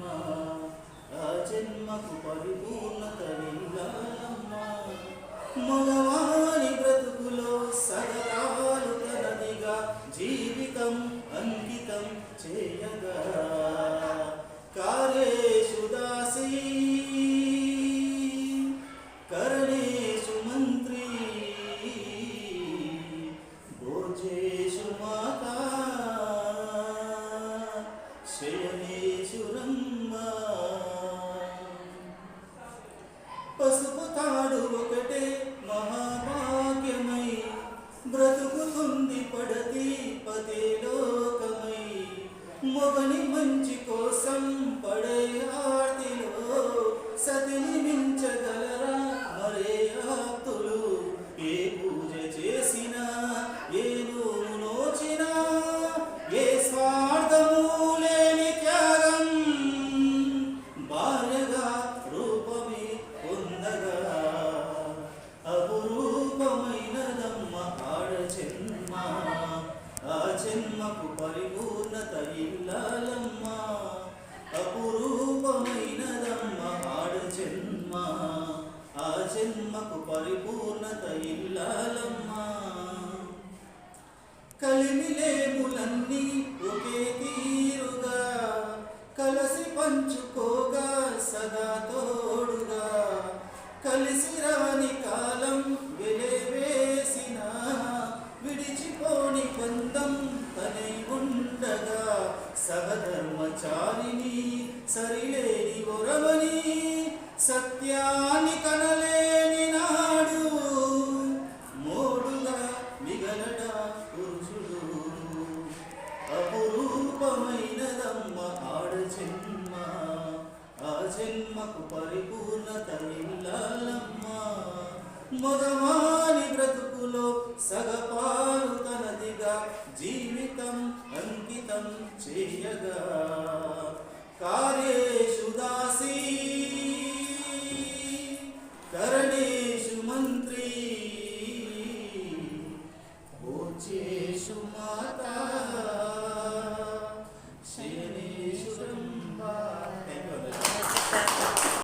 ఆ జన్మకు పరిపూర్ణత ఇల్లాలమ్మా. మగవాని బ్రతుకులో సగతాలు తనదిగా జీవితం అంకితం చేయగా కార్యేషు దాసీ కరణేషు మంత్రి భోజేషు మాతా శయనేషు రమ్మ. పసుపు తాడు ఒకటే మహాభాగ్యమై బ్రతుకుతుంది పడతి పదే లోకమై. మొగని మంచి కోసం పడే ఆర్తిలో సతిని మించగలరా మరే ఆప్తులు. ఏ పూజ చేసినా ఏ నోము నోచినా ఏ స్వార్థము లేని త్యాగం భార్యగా రూపమే పొందగా అపురూపమైనదమ్మ ఆడ జన్మ. ఆ జన్మకు పరిపూర్ణత ఇల్లాలమ్మా. అపురూపమైనదమ్మ ఆడ జన్మ. ఆ జన్మకు పరిపూర్ణత ఇల్లాలమ్మా. కలిమిలేములన్నీ ఒకే తీరుగా కలసి పంచుకోగా సదా తోడుగా కలిసి రాని కాలం వెలివేసిన విడిచిపోని బంధం తనై ఉండగా సహధర్మచారిని సరిలేని ఒరవని సత్యాన్ని కనలేని నాడు మోడుగా మిగలడా పురుషుడు. అపురూపమైనదమ్మ ఆడ జన్మ. ఆ జన్మకు పరిపూర్ణత ఇల్లాలమ్మా. మగవాని బ్రతుకులో సగపాలు తనదిగా జీవితం అంకితం చేయగా కార్య